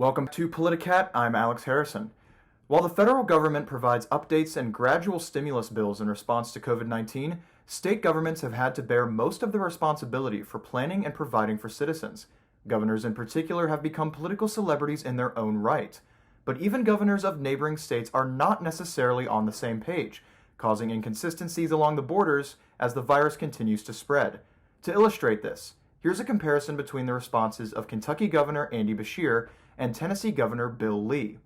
Welcome to POLITICAT. I'm Alex Harrison. While the federal government provides updates and gradual stimulus bills in response to COVID-19, state governments have had to bear most of the responsibility for planning and providing for citizens. Governors in particular have become political celebrities in their own right. But even governors of neighboring states are not necessarily on the same page, causing inconsistencies along the borders as the virus continues to spread. To illustrate this, here's a comparison between the responses of Kentucky Governor Andy Beshear and Tennessee Governor Bill Lee.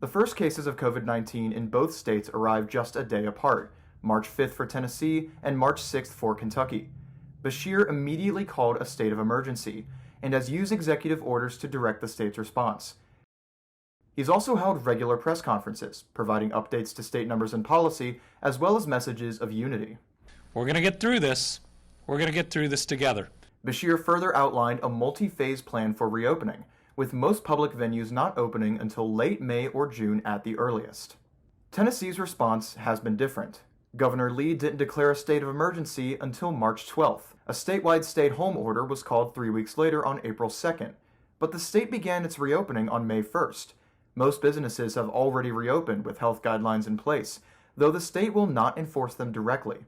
The first cases of COVID-19 in both states arrived just a day apart, March 5th for Tennessee and March 6th for Kentucky. Beshear immediately called a state of emergency and has used executive orders to direct the state's response. He's also held regular press conferences, providing updates to state numbers and policy, as well as messages of unity. We're going to get through this. We're going to get through this together. Beshear further outlined a multi-phase plan for reopening, with most public venues not opening until late May or June at the earliest. Tennessee's response has been different. Governor Lee didn't declare a state of emergency until March 12th. A statewide stay-at-home order was called 3 weeks later on April 2nd, but the state began its reopening on May 1st. Most businesses have already reopened with health guidelines in place, though the state will not enforce them directly.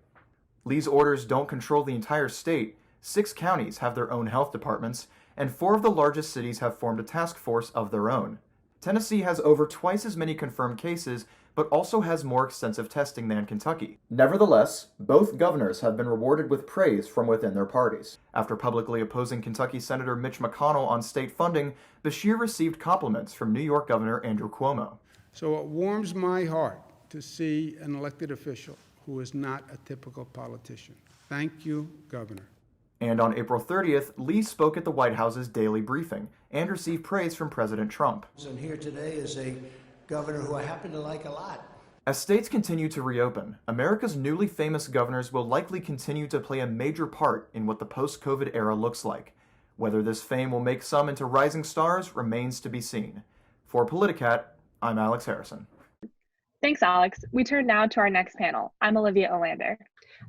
Lee's orders don't control the entire state. 6 counties have their own health departments, and 4 of the largest cities have formed a task force of their own. Tennessee has over twice as many confirmed cases, but also has more extensive testing than Kentucky. Nevertheless, both governors have been rewarded with praise from within their parties. After publicly opposing Kentucky Senator Mitch McConnell on state funding, Beshear received compliments from New York Governor Andrew Cuomo. So it warms my heart to see an elected official who is not a typical politician. Thank you, Governor. And on April 30th, Lee spoke at the White House's daily briefing and received praise from President Trump. And here today is a governor who I happen to like a lot. As states continue to reopen, America's newly famous governors will likely continue to play a major part in what the post-COVID era looks like. Whether this fame will make some into rising stars remains to be seen. For POLITICAT, I'm Alex Harrison. Thanks, Alex. We turn now to our next panel. I'm Olivia Olander.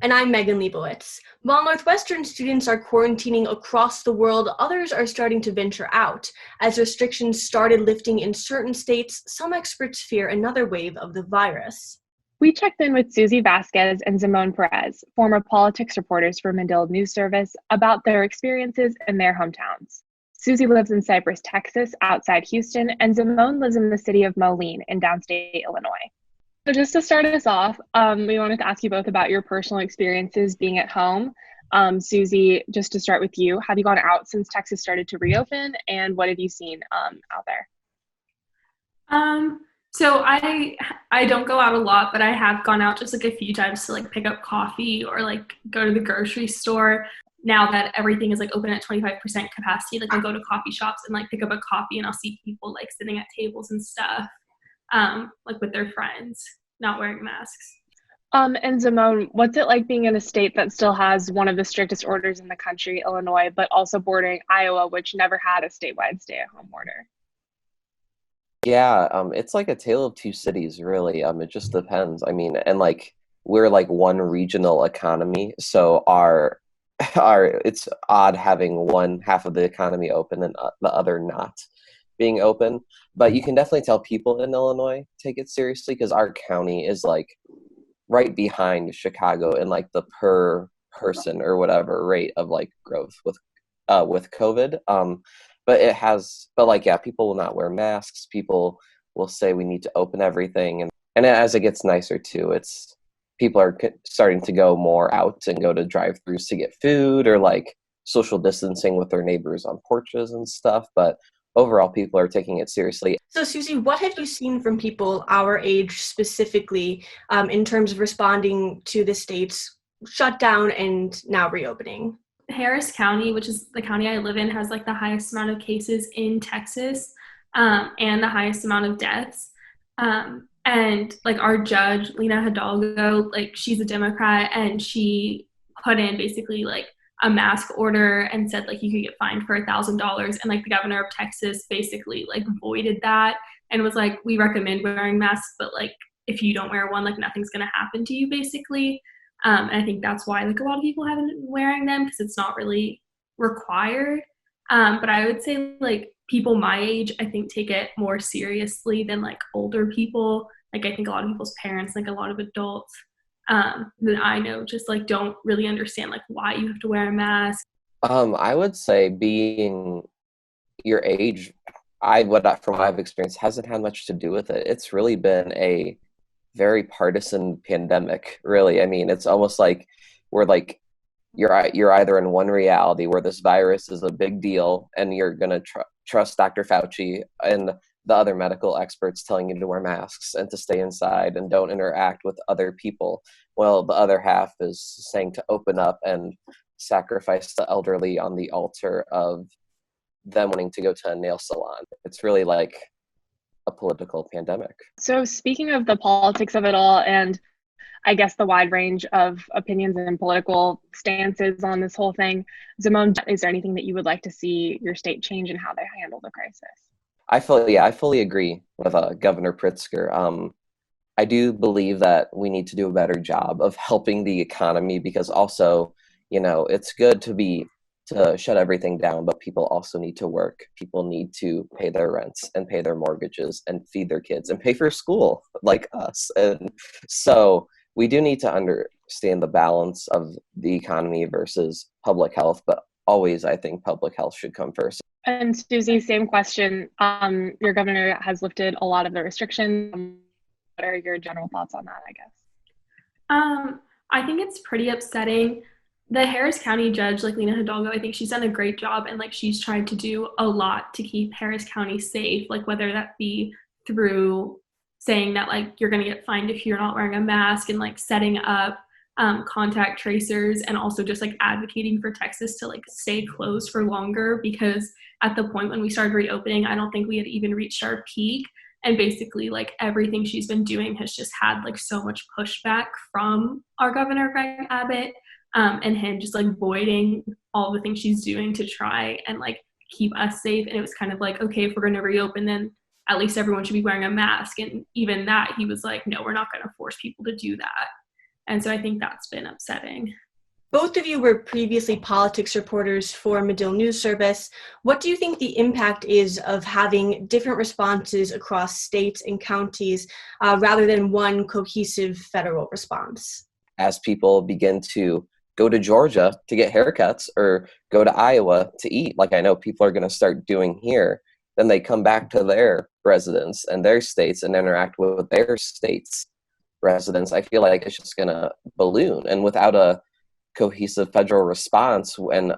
And I'm Lebowitz. While Northwestern students are quarantining across the world, others are starting to venture out. As restrictions started lifting in certain states, some experts fear another wave of the virus. We checked in with Susie Vasquez and Simone Perez, former politics reporters for Medill News Service, about their experiences in their hometowns. Susie lives in Cypress, Texas, outside Houston, and Simone lives in the city of Moline in downstate Illinois. So just to start us off, we wanted to ask you both about your personal experiences being at home. Susie, just to start with you, have you gone out since Texas started to reopen, and what have you seen out there? So I don't go out a lot, but I have gone out just like a few times to like pick up coffee or like go to the grocery store. Now that everything is like open at 25% capacity, like I'll go to coffee shops and like pick up a coffee, and I'll see people like sitting at tables and stuff. Like with their friends, not wearing masks. And Simone, what's it like being in a state that still has one of the strictest orders in the country, Illinois, but also bordering Iowa, which never had a statewide stay-at-home order? Yeah, it's like a tale of two cities, really. It just depends. I mean, and like we're like one regional economy, so our it's odd having one half of the economy open and the other not being open. But you can definitely tell people in Illinois take it seriously because our county is like right behind Chicago in like the per person or whatever rate of like growth with COVID. But people will not wear masks. People will say we need to open everything, and as it gets nicer too, people are starting to go more out and go to drive-thrus to get food or like social distancing with their neighbors on porches and stuff. But overall, people are taking it seriously. So, Susie, what have you seen from people our age specifically in terms of responding to the state's shutdown and now reopening? Harris County, which is the county I live in, has like the highest amount of cases in Texas and the highest amount of deaths. And like our judge, Lena Hidalgo, like she's a Democrat, and she put in basically like a mask order and said like you could get fined for $1,000, and like the governor of Texas basically like voided that and was like, we recommend wearing masks, but like if you don't wear one, like nothing's gonna happen to you basically. And I think that's why like a lot of people haven't been wearing them, because it's not really required. But I would say like people my age, I think, take it more seriously than like older people. Like I think a lot of people's parents, like a lot of adults that I know, just like don't really understand like why you have to wear a mask. I would say being your age, from what I've experienced, hasn't had much to do with it. It's really been a very partisan pandemic, really. I mean, it's almost like we're like you're either in one reality where this virus is a big deal and you're gonna trust Dr. Fauci and the other medical experts telling you to wear masks and to stay inside and don't interact with other people. Well, the other half is saying to open up and sacrifice the elderly on the altar of them wanting to go to a nail salon. It's really like a political pandemic. So speaking of the politics of it all, and I guess the wide range of opinions and political stances on this whole thing, Simone, is there anything that you would like to see your state change in how they handle the crisis? I fully agree with Governor Pritzker. I do believe that we need to do a better job of helping the economy, because also, it's good to shut everything down, but people also need to work. People need to pay their rents and pay their mortgages and feed their kids and pay for school like us. And so we do need to understand the balance of the economy versus public health, but always I think public health should come first. And Susie, same question. Your governor has lifted a lot of the restrictions. What are your general thoughts on that, I guess? I think it's pretty upsetting. The Harris County judge, like Lina Hidalgo, I think she's done a great job, and like she's tried to do a lot to keep Harris County safe, like whether that be through saying that like you're going to get fined if you're not wearing a mask, and like setting up contact tracers, and also just like advocating for Texas to like stay closed for longer, because at the point when we started reopening, I don't think we had even reached our peak. And basically like everything she's been doing has just had like so much pushback from our governor, Greg Abbott, and him just like voiding all the things she's doing to try and like keep us safe. And it was kind of like, okay, if we're going to reopen, then at least everyone should be wearing a mask. And even that, he was like, no, we're not going to force people to do that. And so I think that's been upsetting. Both of you were previously politics reporters for Medill News Service. What do you think the impact is of having different responses across states and counties rather than one cohesive federal response? As people begin to go to Georgia to get haircuts or go to Iowa to eat, like I know people are going to start doing here, then they come back to their residents and their states and interact with their states' residents. I feel like it's just going to balloon. And without a cohesive federal response, when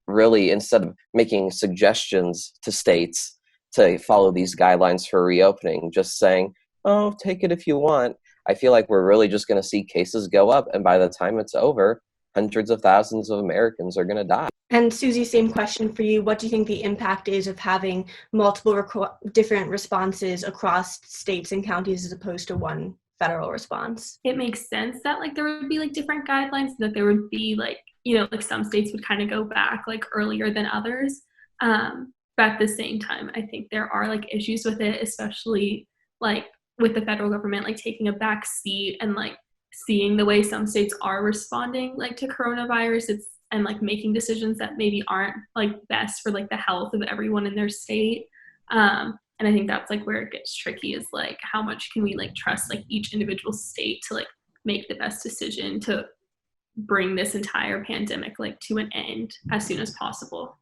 really instead of making suggestions to states to follow these guidelines for reopening, just saying, oh, take it if you want, I feel like we're really just going to see cases go up. And by the time it's over, hundreds of thousands of Americans are going to die. And Susie, same question for you. What do you think the impact is of having multiple different responses across states and counties as opposed to one federal response? It makes sense that like there would be like different guidelines, that there would be like, like some states would kind of go back like earlier than others. But at the same time, I think there are like issues with it, especially like with the federal government like taking a back seat and like seeing the way some states are responding like to coronavirus, and like making decisions that maybe aren't like best for like the health of everyone in their state. And I think that's like where it gets tricky, is like how much can we like trust like each individual state to like make the best decision to bring this entire pandemic like to an end as soon as possible.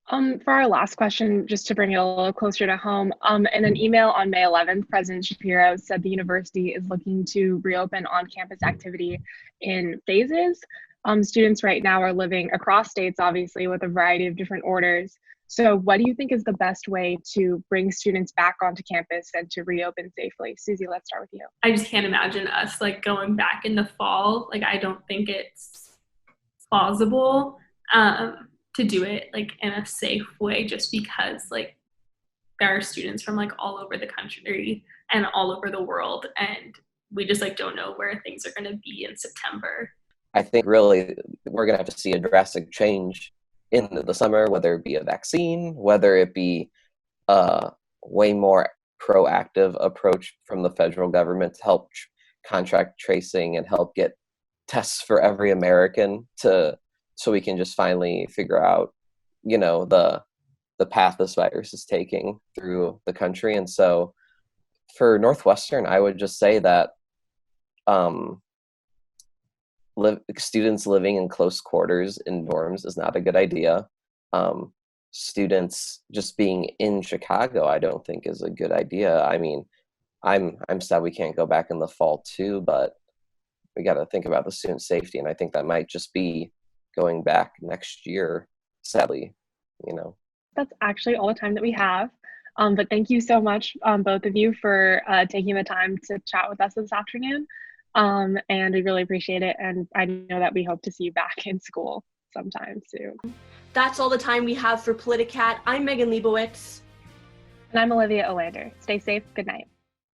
For our last question, just to bring it a little closer to home, in an email on May 11th, President Shapiro said the university is looking to reopen on-campus activity in phases. Students right now are living across states, obviously, with a variety of different orders. So what do you think is the best way to bring students back onto campus and to reopen safely? Susie, let's start with you. I just can't imagine us like going back in the fall. Like, I don't think it's plausible to do it like in a safe way, just because like there are students from like all over the country and all over the world, and we just like don't know where things are going to be in September. I think really we're going to have to see a drastic change in the summer, whether it be a vaccine, whether it be a way more proactive approach from the federal government to help contract tracing and help get tests for every American so we can just finally figure out, the the path this virus is taking through the country. And so for Northwestern, I would just say that students living in close quarters in dorms is not a good idea. Students just being in Chicago, I don't think is a good idea. I mean, I'm sad we can't go back in the fall too, but we got to think about the student safety, and I think that might just be going back next year, sadly, you know. That's actually all the time that we have. But thank you so much, both of you, for taking the time to chat with us this afternoon. And we really appreciate it. And I know that we hope to see you back in school sometime soon. That's all the time we have for PolitiCat. I'm Megan Lebowitz. And I'm Olivia Olander. Stay safe. Good night.